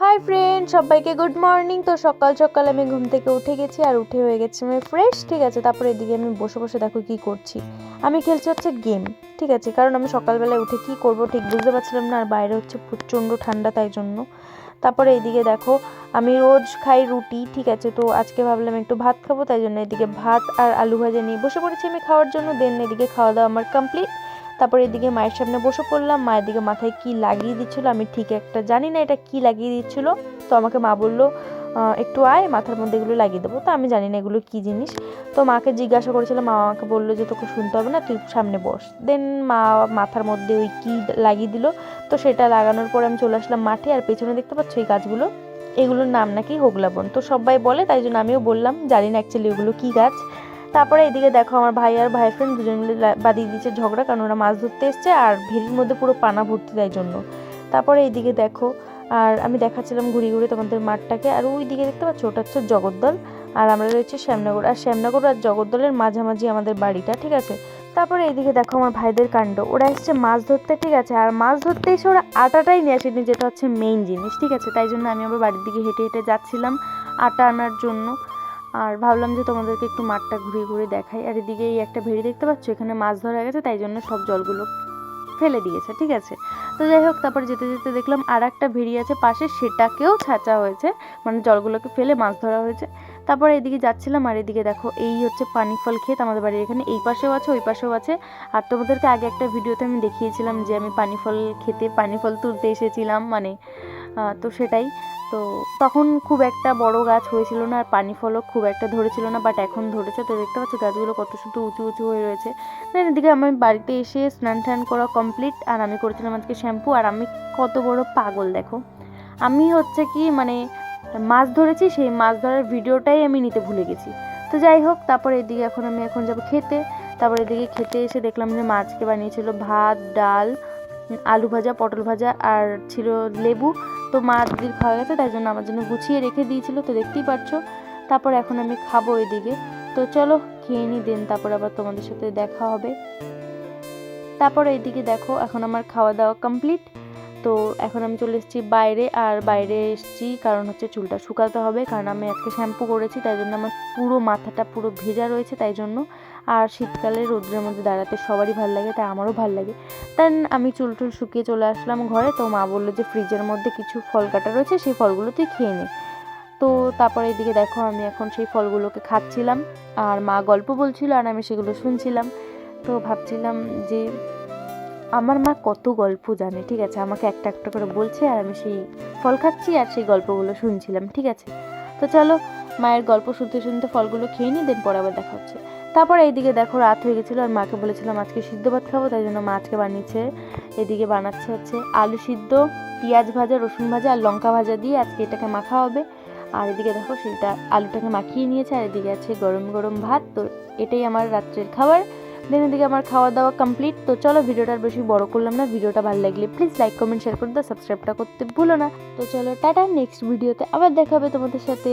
Hi friend, সবাইকে good morning. তো সকাল সকাল আমি ঘুম থেকে উঠে গেছি আর উঠে হয়ে গেছি আমি ফ্রেশ, ঠিক আছে। তারপরে এদিকে আমি বসে বসে দেখো কি করছি, আমি খেলছি হচ্ছে গেম, ঠিক আছে। কারণ আমি সকালবেলায় উঠে কি করব ঠিক বুঝতে পারছিলাম না, আর বাইরে হচ্ছে প্রচণ্ড ঠান্ডা, তাই জন্য। তারপরে এইদিকে দেখো আমি রোজ খাই রুটি, ঠিক আছে। তো আজকে ভাবলাম একটু ভাত খাবো, তাই জন্য এদিকে ভাত আর আলু ভাজা নিয়ে বসে পড়েছি আমি খাওয়ার জন্য। দেন এদিকে খাওয়া দাওয়া আমার কমপ্লিট। তারপরে এদিকে মায়ের সামনে বসে পড়লাম। মায়ের দিকে মাথায় কি লাগিয়ে দিচ্ছিল আমি ঠিক একটা জানি না এটা কি লাগিয়ে দিচ্ছিল। তো আমাকে মা বললো একটু আয়, মাথার মধ্যে এগুলো লাগিয়ে দেবো। তো আমি জানি না এগুলো কি জিনিস। তো মাকে জিজ্ঞাসা করেছিলাম, মা আমাকে বললো যে তোকে শুনতে হবে না, তুই সামনে বস। দেন মা মাথার মধ্যে ওই কি লাগিয়ে দিল। তো সেটা লাগানোর পরে আমি চলে আসলাম মাঠে। আর পেছনে দেখতে পাচ্ছ এই গাছগুলো, এগুলোর নাম নাকি হোগলা বন। তো সবাই বলে, তাই জন্য আমিও বললাম, জানি না অ্যাকচুয়ালি ওগুলো কী গাছ। তারপরে এদিকে দেখো আমার ভাই আর ভাই ফ্রেন্ড দুজন মিলে বাদিয়ে দিচ্ছে ঝগড়া, কারণ ওরা মাছ ধরতে এসছে আর ভেরির মধ্যে পুরো পানা ভর্তি, তাই জন্য। তারপরে এইদিকে দেখো, আর আমি দেখাচ্ছিলাম ঘুরে ঘুরে তোমাদের মাঠটাকে। আর ওই দিকে দেখতে পাচ্ছ ওটা হচ্ছে জগদ্দল, আর আমরা রয়েছে শ্যামনগর। আর শ্যামনগর আর জগদ্দলের মাঝামাঝি আমাদের বাড়িটা, ঠিক আছে। তারপরে এইদিকে দেখো আমার ভাইদের কাণ্ড, ওরা এসছে মাছ ধরতে, ঠিক আছে। আর মাছ ধরতে এসে ওরা আটাটাই নিয়ে আসেনি, যেটা হচ্ছে মেইন জিনিস, ঠিক আছে। তাই জন্য আমি আমার বাড়ির দিকে হেঁটে হেঁটে যাচ্ছিলাম আটা আনার জন্য। আর ভাবলাম যে তোমাদেরকে একটু মাঠটা ঘুরে ঘুরে দেখাই। আর এদিকে এই একটা ভেড়ি দেখতে পাচ্ছ, এখানে মাছ ধরা গেছে, তাই জন্য সব জলগুলো ফেলে দিয়েছে, ঠিক আছে। তো যাই হোক, তারপরে যেতে যেতে দেখলাম আর একটা ভেড়ি আছে পাশে, সেটাকেও ছাঁচা হয়েছে, মানে জলগুলোকে ফেলে মাছ ধরা হয়েছে। তারপরে এদিকে যাচ্ছিলাম, আর এদিকে দেখো এই হচ্ছে পানি ফল ক্ষেত আমাদের বাড়ির এখানে, এই পাশেও আছে ওই পাশেও আছে। আর তোমাদেরকে আগে একটা ভিডিওতে আমি দেখিয়েছিলাম যে আমি পানি ফল খেতে পানি ফল তুলতে এসেছিলাম, মানে তো সেটাই। তো তখন খুব একটা বড় গাছ হয়েছিল না, আর পানি ফলও খুব একটা ধরেছিল না, বাট এখন ধরেছে। তো দেখতে পাচ্ছি গাছগুলো কত শুধু উঁচু উঁচু হয়ে রয়েছে। দেন এদিকে আমি বাড়িতে এসে স্নান টান করা কমপ্লিট, আর আমি করেছিলাম আজকে শ্যাম্পু। আর আমি কত বড় পাগল দেখো, আমি হচ্ছে কি মানে মাছ ধরেছি, সেই মাছ ধরার ভিডিওটাই আমি নিতে ভুলে গেছি। তো যাই হোক, তারপরে এদিকে এখন যাবো খেতে। তারপরে এদিকে খেতে এসে দেখলাম যে মাছকে বানিয়েছিল ভাত, ডাল, আলু ভাজা, পটল ভাজা, আর ছিল লেবু। তো মা দিদির খাওয়া গেছে, তাই জন্য আমার জন্য গুছিয়ে রেখে দিয়েছিল, তো দেখতেই পাচ্ছ। তারপর এখন আমি খাবো এদিকে। তো চলো খেয়ে নিই, দেন তারপর আবার তোমাদের সাথে দেখা হবে। তারপর এইদিকে দেখো এখন আমার খাওয়া দাওয়া কমপ্লিট। তো এখন আমি চলে এসেছি বাইরে, আর বাইরে এসেছি কারণ হচ্ছে চুলটা শুকাতে হবে, কারণ আমি আজকে শ্যাম্পু করেছি, তাই জন্য আমার পুরো মাথাটা পুরো ভেজা রয়েছে, তাই জন্য। আর শীতকালে রোদ্রের মধ্যে দাঁড়াতে সবারই ভালো লাগে, তাই আমারও ভালো লাগে। তাই আমি চুল টুল শুকিয়ে চলে আসলাম ঘরে। তো মা বললো যে ফ্রিজের মধ্যে কিছু ফল কাটা রয়েছে, সেই ফলগুলো তুই খেয়ে নে। তো তারপরে এদিকে দেখো আমি এখন সেই ফলগুলোকে খাচ্ছিলাম, আর মা গল্প বলছিল আর আমি সেগুলো শুনছিলাম। তো ভাবছিলাম যে আমার মা কত গল্প জানে, ঠিক আছে, আমাকে একটা একটা করে বলছে, আর আমি সেই ফল খাচ্ছি আর সেই গল্পগুলো শুনছিলাম, ঠিক আছে। তো চলো মায়ের গল্প শুনতে শুনতে ফলগুলো খেয়ে নিই, দেন পরে আবার দেখা হচ্ছে। তারপরে এইদিকে দেখো রাত হয়ে গেছিলো, আর মাকে বলেছিলাম আজকে সিদ্ধ ভাত খাবো, তাই জন্য মা আজকে বানিয়েছে, এদিকে বানাচ্ছে হচ্ছে আলু সিদ্ধ, পেঁয়াজ ভাজা, রসুন ভাজা আর লঙ্কা ভাজা দিয়ে আজকে এটাকে মাখা হবে। আর এদিকে দেখো সেটা আলুটাকে মাখিয়ে নিয়েছে, আর এদিকে আছে গরম গরম ভাত। তো এটাই আমার রাত্রের খাবার। দেন এদিকে আমার খাওয়া দাওয়া কমপ্লিট। তো চলো ভিডিওটা আর বেশি বড় করলাম না, ভিডিওটা ভালো লাগলে প্লিজ লাইক কমেন্ট শেয়ার করে দাও, সাবস্ক্রাইবটা করতে ভুলো না। তো চলো টাটা, নেক্সট ভিডিওতে আবার দেখা হবে তোমাদের সাথে।